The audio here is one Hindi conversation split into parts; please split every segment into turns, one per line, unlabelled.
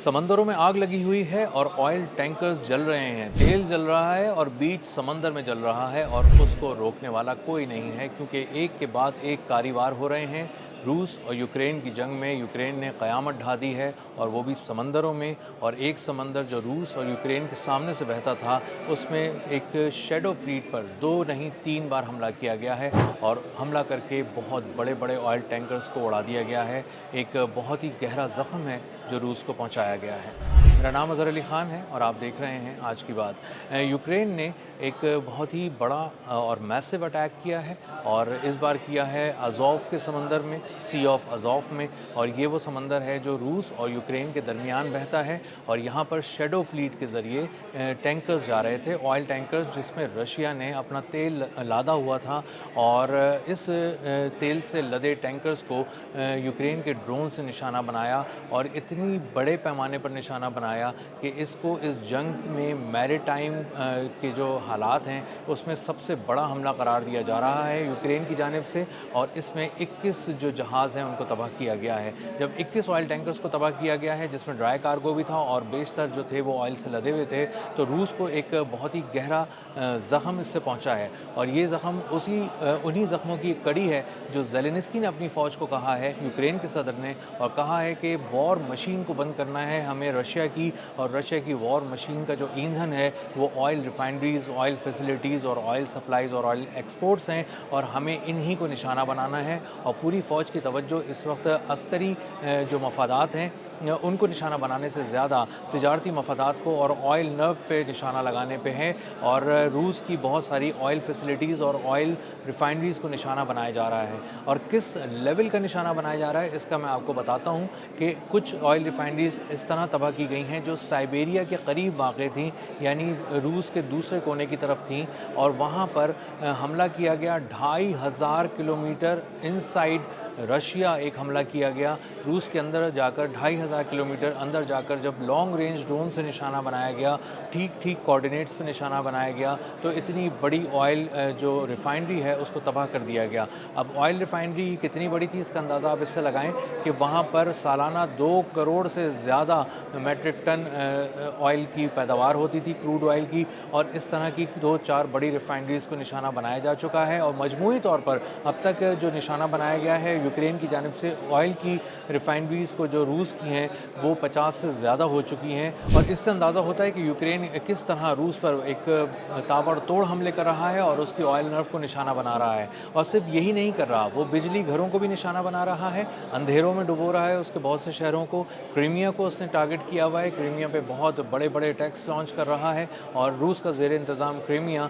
समंदरों में आग लगी हुई है और ऑयल टैंकर्स जल रहे हैं। तेल जल रहा है और बीच समंदर में जल रहा है और उसको रोकने वाला कोई नहीं है, क्योंकि एक के बाद एक कारीवार हो रहे हैं। रूस और यूक्रेन की जंग में यूक्रेन ने क़यामत ढा दी है, और वो भी समंदरों में। और एक समंदर जो रूस और यूक्रेन के सामने से बहता था, उसमें एक शैडो फ्लीट पर 2 नहीं 3 बार हमला किया गया है, और हमला करके बहुत बड़े बड़े ऑयल टैंकर्स को उड़ा दिया गया है। एक बहुत ही गहरा ज़ख्म है जो रूस को पहुंचाया गया है। मेरा नाम अज़हर अली ख़ान है और आप देख रहे हैं आज की बात। यूक्रेन ने एक बहुत ही बड़ा और मैसिव अटैक किया है, और इस बार किया है अज़ोव के समंदर में, सी ऑफ अज़ोव में। और ये वो समंदर है जो रूस और यूक्रेन के दरमियान बहता है, और यहाँ पर शैडो फ्लीट के ज़रिए टैंकर्स जा रहे थे, ऑयल टैंकर्स, जिसमें रशिया ने अपना तेल लादा हुआ था। और इस तेल से लदे टैंकर्स को यूक्रेन के ड्रोन से निशाना बनाया, और इतनी बड़े पैमाने पर निशाना बनाया कि इसको इस जंग में मैरीटाइम के जो हालात हैं उसमें सबसे बड़ा हमला करार दिया जा रहा है यूक्रेन की जानिब से। और इसमें 21 जो जहाज़ हैं उनको तबाह किया गया है। जब 21 ऑयल टैंकर्स को तबाह किया गया है, जिसमें ड्राई कार्गो भी था और बेशतर जो थे वो ऑयल से लदे हुए थे, तो रूस को एक बहुत ही गहरा ज़ख्म इससे पहुंचा है। और ये ज़ख्म उन्हीं ज़ख्मों की एक कड़ी है जो ज़ेलेनिस्की ने अपनी फ़ौज को कहा है, यूक्रेन के सदर ने, और कहा है कि वॉर मशीन को बंद करना है हमें रशिया की। और रशिया की वॉर मशीन का जो ईंधन है वो ऑयल रिफाइनरीज़, ऑयल फैसिलिटीज़ और ऑयल सप्लाईज़ और ऑयल एक्सपोर्ट्स हैं, और हमें इन्हीं को निशाना बनाना है। और पूरी फ़ौज की तवज्जो इस वक्त अस्करी जो मफादात हैं उनको निशाना बनाने से ज़्यादा तिजारती मफादात को और ऑयल नर्व पे निशाना लगाने पे है। और रूस की बहुत सारी ऑयल फैसिलिटीज़ और ऑयल रिफाइनरीज़ को निशाना बनाया जा रहा है। और किस लेवल का निशाना बनाया जा रहा है इसका मैं आपको बताता हूँ कि कुछ ऑयल रिफाइनरीज़ इस तरह तबाह की गई हैं जो साइबेरिया के करीब वाक़ थीं, यानी रूस के दूसरे कोने की तरफ थीं, और वहाँ पर हमला किया गया। 2500 किलोमीटर इनसाइड रशिया एक हमला किया गया। रूस के अंदर जाकर 2500 किलोमीटर अंदर जाकर जब लॉन्ग रेंज ड्रोन से निशाना बनाया गया, ठीक ठीक कोऑर्डिनेट्स पे निशाना बनाया गया, तो इतनी बड़ी ऑयल जो रिफाइनरी है उसको तबाह कर दिया गया। अब ऑयल रिफाइनरी कितनी बड़ी थी इसका अंदाज़ा आप इससे लगाएं कि वहाँ पर सालाना 2 करोड़ से ज़्यादा मेट्रिक टन ऑयल की पैदावार होती थी, क्रूड ऑयल की। और इस तरह की 2-4 बड़ी रिफाइनरीज़ को निशाना बनाया जा चुका है। और मजमूई तौर पर अब तक जो निशाना बनाया गया है यूक्रेन की जानिब से ऑयल की रिफाइनरीज़ को, जो रूस की हैं, वो 50 से ज़्यादा हो चुकी हैं। और इससे अंदाज़ा होता है कि यूक्रेन किस तरह रूस पर एक ताबड़तोड़ हमले कर रहा है और उसकी ऑयल नर्व को निशाना बना रहा है। और सिर्फ यही नहीं कर रहा, वो बिजली घरों को भी निशाना बना रहा है, अंधेरों में डुबो रहा है उसके बहुत से शहरों को। क्रीमिया को उसने टारगेट किया हुआ है, क्रीमिया पे बहुत बड़े बड़े अटैक्स लॉन्च कर रहा है। और रूस का ज़ेर इंतज़ाम क्रीमिया,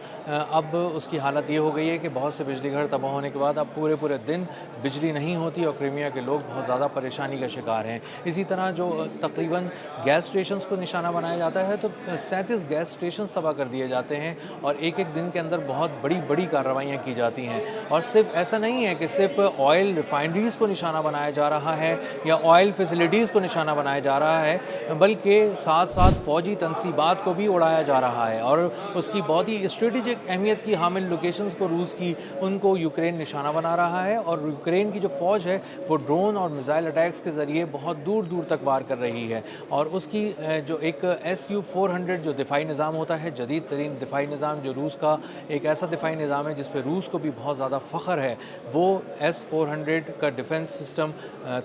अब उसकी हालत ये हो गई है कि बहुत से बिजली घर तबाह होने के बाद अब पूरे पूरे दिन बिजली नहीं होती, और क्रीमिया के लोग बहुत ज़्यादा परेशानी का शिकार हैं। इसी तरह जो तकरीबन गैस स्टेशंस को निशाना बनाया जाता है, तो 37 गैस स्टेशन तबाह कर दिए जाते हैं, और एक एक दिन के अंदर बहुत बड़ी बड़ी कार्रवाइयाँ की जाती हैं। और सिर्फ ऐसा नहीं है कि सिर्फ ऑयल रिफाइनरीज़ को निशाना बनाया जा रहा है या ऑयल फैसिलिटीज़ को निशाना बनाया जा रहा है, बल्कि साथ साथ फ़ौजी तनसीबात को भी उड़ाया जा रहा है। और उसकी बहुत ही स्ट्रेटेजिक अहमियत की हामिल लोकेशंस को, रूस की, उनको यूक्रेन निशाना बना रहा है। और यूक्रेन की जो फ़ौज है वो ड्रोन और मिसाइल अटैक्स के ज़रिए बहुत दूर दूर तक वार कर रही है। और उसकी जो एक SU-400 जो दिफाई निज़ाम होता है, जदीद तरीन दिफाई निज़ाम, जो रूस का एक ऐसा दिफाई निज़ाम है जिस पर रूस को भी बहुत ज़्यादा फ़ख्र है, वो S-400 का डिफेंस सिस्टम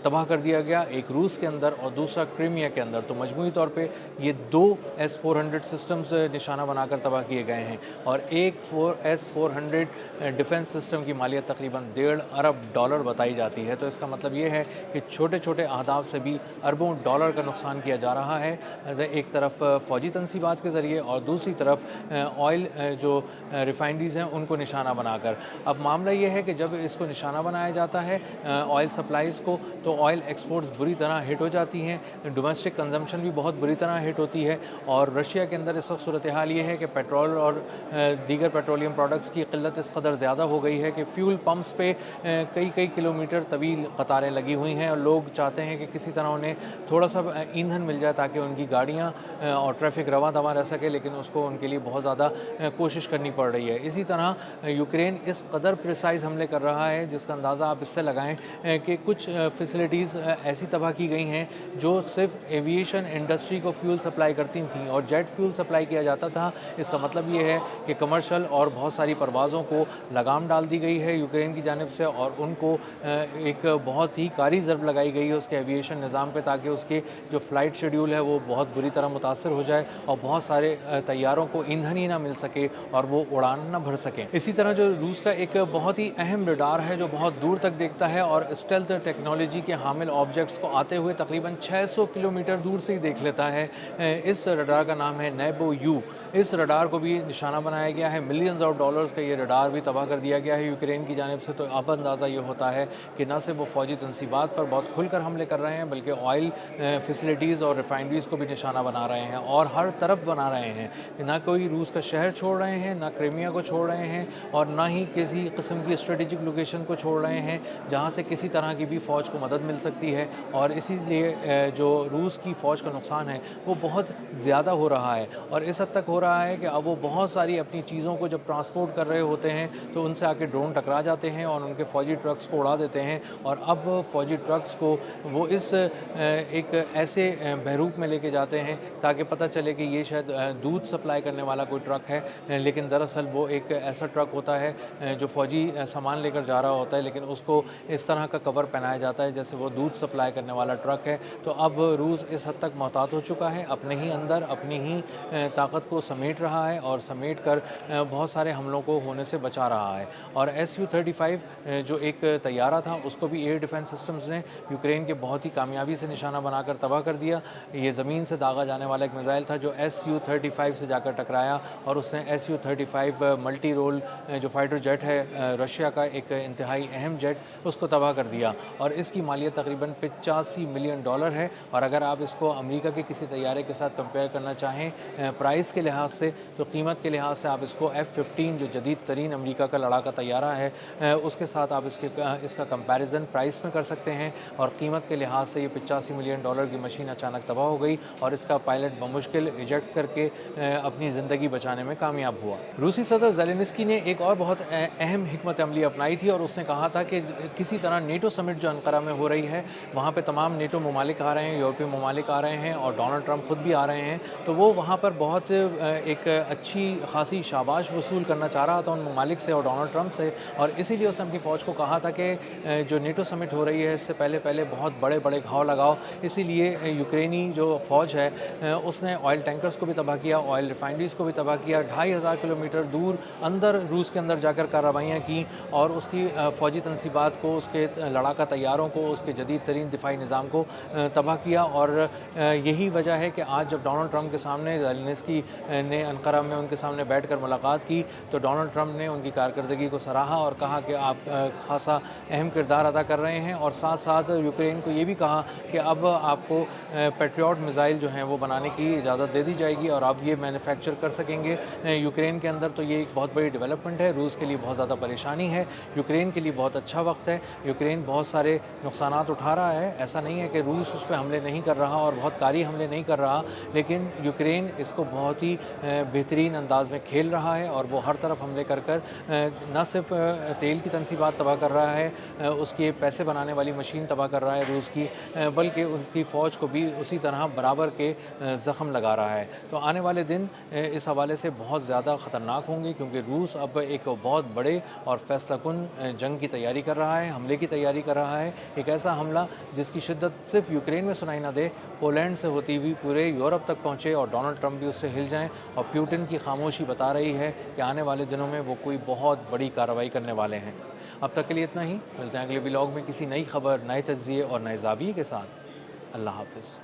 तबाह कर दिया गया, एक रूस के अंदर और दूसरा क्रीमिया के अंदर। तो मजमूई तौर पे ये 2 S-400 सिस्टम्स निशाना बनाकर तबाह किए गए हैं। और एक S-400 डिफेंस सिस्टम की मालियत तकरीबन $1.5 अरब बताई जाती है। तो इसका मतलब ये है कि छोटे छोटे अहदाफ से भी अरबों डॉलर का नुकसान किया जा रहा है, एक तरफ फ़ौजी तनसीबात के ज़रिए और दूसरी तरफ ऑयल जो रिफाइनरीज़ हैं उनको निशाना बनाकर। अब मामला ये है कि जब इसको निशाना बनाया जाता है ऑयल सप्लाईज़ को, तो ऑयल एक्सपोर्ट्स बुरी तरह हिट हो जाती हैं, डोमेस्टिक कंजम्पशन भी बहुत बुरी तरह हिट होती है। और रशिया के अंदर इस वक्त सूरत हाल ये है कि पेट्रोल और दीगर पेट्रोलियम प्रोडक्ट्स की क़िल्लत इस कदर ज़्यादा हो गई है कि फ्यूल पम्प्स पे कई कई किलोमीटर किलोमीटर तवील कतारें लगी हुई हैं और लोग चाहते हैं कि किसी तरह उन्हें थोड़ा-सा ईंधन मिल जाए ताकि उनकी गाड़ियाँ और ट्रैफ़िक रवां-दवां रह सके, लेकिन उसको उनके लिए बहुत ज़्यादा कोशिश करनी पड़ रही है। इसी तरह यूक्रेन इस कदर प्रिसाइज़ हमले कर रहा है जिसका अंदाज़ा आप इससे लगाएँ कि कुछ फ़ैसिलिटीज़ ऐसी तबाह की गई हैं जो सिर्फ़ एविएशन इंडस्ट्री को फ्यूल सप्लाई करती थीं और जेट फ्यूल सप्लाई किया जाता था। इसका मतलब ये है कि कमर्शियल और बहुत सारी परवाज़ों को लगाम डाल दी गई है यूक्रेन की जानिब से और उनको एक बहुत ही कारी ज़रब लगाई गई है उसके एविएशन निज़ाम पे, ताकि उसके जो फ़्लाइट शेड्यूल है वो बहुत बुरी तरह मुतासर हो जाए और बहुत सारे तैयारों को ईंधन ही ना मिल सके और वो उड़ान ना भर सकें। इसी तरह जो रूस का एक बहुत ही अहम रडार है जो बहुत दूर तक देखता है और स्टेल्थ टेक्नोलॉजी के हामिल ऑब्जेक्ट्स को आते हुए तकरीबन 600 किलोमीटर दूर से ही देख लेता है, इस रडार का नाम है नेबो यू। इस रडार को भी निशाना बनाया गया है, मिलियंस ऑफ डॉलर्स का ये रडार भी तबाह कर दिया गया है यूक्रेन की जानिब से। तो अब अंदाज़ा ये होता है कि न सिर्फ वो फ़ौजी तनसीबात पर बहुत खुलकर हमले कर रहे हैं बल्कि ऑयल फैसिलिटीज़ और रिफाइनरीज़ को भी निशाना बना रहे हैं और हर तरफ बना रहे हैं। ना कोई रूस का शहर छोड़ रहे हैं, ना क्रीमिया को छोड़ रहे हैं और ना ही किसी किस्म की स्ट्रेटेजिक लोकेशन को छोड़ रहे हैं जहाँ से किसी तरह की भी फ़ौज को मदद मिल सकती है। और इसीलिए जो रूस की फ़ौज का नुकसान है वो बहुत ज़्यादा हो रहा है और इस हद तक हो रहा है कि अब वो बहुत सारी अपनी चीज़ों को जब ट्रांसपोर्ट कर रहे होते हैं तो उनसे आके ड्रोन टकरा जाते हैं और उनके फ़ौजी ट्रक्स को उड़ा देते हैं। और अब फ़ौजी ट्रक्स को वो इस एक ऐसे बहरूप में लेके जाते हैं ताकि पता चले कि ये शायद दूध सप्लाई करने वाला कोई ट्रक है, लेकिन दरअसल वो एक ऐसा ट्रक होता है जो फ़ौजी सामान लेकर जा रहा होता है, लेकिन उसको इस तरह का कवर पहनाया जाता है जैसे वो दूध सप्लाई करने वाला ट्रक है। तो अब रूस इस हद तक मोहतात हो चुका है, अपने ही अंदर अपनी ही ताकत को समेट रहा है और समेट कर बहुत सारे हमलों को होने से बचा रहा है। और Su-35 जो एक तैयारा था उसको भी एयर डिफेंस सिस्टम्स ने यूक्रेन के बहुत ही कामयाबी से निशाना बनाकर तबाह कर दिया। ये ज़मीन से दागा जाने वाला एक मिसाइल था जो Su-35 से जाकर टकराया और उसने Su-35 मल्टी रोल जो फाइटर जेट है रशिया का एक इंतहाई अहम जेट, उसको तबाह कर दिया और इसकी मालियत तकरीबन $85 मिलियन है। और अगर आप इसको अमेरिका के किसी तैयारे के साथ कंपेयर करना चाहें प्राइस के लिहाज से, तो कीमत के लिहाज से आप इसको F-15 जो जदीद तरीन अमेरिका का लड़ाका तैयारा है उसके साथ आप इसका कंपैरिजन प्राइस में कर सकते हैं। और कीमत के लिहाज से ये $85 मिलियन की मशीन अचानक तबाह हो गई और इसका पायलट बमुश्किल इजेक्ट करके अपनी ज़िंदगी बचाने में कामयाब हुआ। रूसी सदर ज़ेलेंस्की ने एक और बहुत अहम हिकमत अमली अपनाई थी और उसने कहा था कि किसी तरह नेटो समिट जो अंकारा में हो रही है वहाँ पे तमाम नेटो ममालिक आ रहे हैं, यूरोपीय ममालिक आ रहे हैं और डोनाल्ड ट्रंप खुद भी आ रहे हैं। तो वो वहाँ पर बहुत एक अच्छी खासी शाबाश वसूल करना चाह रहा था उन ममालिक से और डोनाल्ड ट्रंप से, और इसीलिए उसने अपनी फ़ौज को कहा था कि जो नेटो समिट हो रही है इससे पहले बहुत बड़े बड़े घाव लगाओ। इसीलिए यूक्रेनी जो फ़ौज है उसने ऑयल टैंकर्स को भी तबाह किया, ऑयल रिफाइनरीज़ को भी तबाह किया, 2500 किलोमीटर दूर अंदर रूस के अंदर जाकर कार्रवाइयाँ की और उसकी फ़ौजी तनसीबात को, उसके लड़ाका तैयारों को, उसके जदीद तरीन दिफाई निज़ाम को तबाह किया। और यही वजह है कि आज जब डोनाल्ड ट्रंप के सामने ज़ेलेंस्की ने अंकारा में उनके सामने बैठकर मुलाकात की तो डोनाल्ड ट्रंप ने उनकी कारकर्दगी को सराहा और कहा कि आप खासा अहम किरदार अदा कर रहे हैं। और साथ साथ यूक्रेन को ये भी कहा कि अब आपको पैट्रियट मिसाइल जो हैं वो बनाने की इजाज़त दे दी जाएगी और आप ये मैन्युफैक्चर कर सकेंगे यूक्रेन के अंदर। तो ये एक बहुत बड़ी डेवलपमेंट है, रूस के लिए बहुत ज़्यादा परेशानी है, यूक्रेन के लिए बहुत अच्छा वक्त है। यूक्रेन बहुत सारे नुकसानात उठा रहा है, ऐसा नहीं है कि रूस उस पर हमले नहीं कर रहा और बहुत कारी हमले नहीं कर रहा, लेकिन यूक्रेन इसको बहुत ही बेहतरीन अंदाज में खेल रहा है और वो हर तरफ हमले कर कर न सिर्फ तेल की तनसीबात तबाह कर रहा है, उसकी पैसे बनाने वाली मशीन तबाह कर रहा है रूस की, बल्कि उनकी फ़ौज को भी उसी तरह बराबर के ज़ख्म लगा रहा है। तो आने वाले दिन इस हवाले से बहुत ज़्यादा ख़तरनाक होंगे क्योंकि रूस अब एक बहुत बड़े और फैसलाकुन जंग की तैयारी कर रहा है, हमले की तैयारी कर रहा है। एक ऐसा हमला जिसकी शिद्दत सिर्फ यूक्रेन में सुनाई ना दे, पोलैंड से होती हुई पूरे यूरोप तक पहुँचे और डोनाल्ड ट्रंप भी उससे हिल जाएँ। और पुतिन की खामोशी बता रही है कि आने वाले दिनों में वो कोई बहुत बड़ी कार्रवाई करने वाले हैं। अब तक के लिए इतना ही, मिलते हैं अगले व्लॉग में किसी नई खबर, नए तज्ज़िये और नए ज़ाविये के साथ। अल्लाह हाफ़िज़।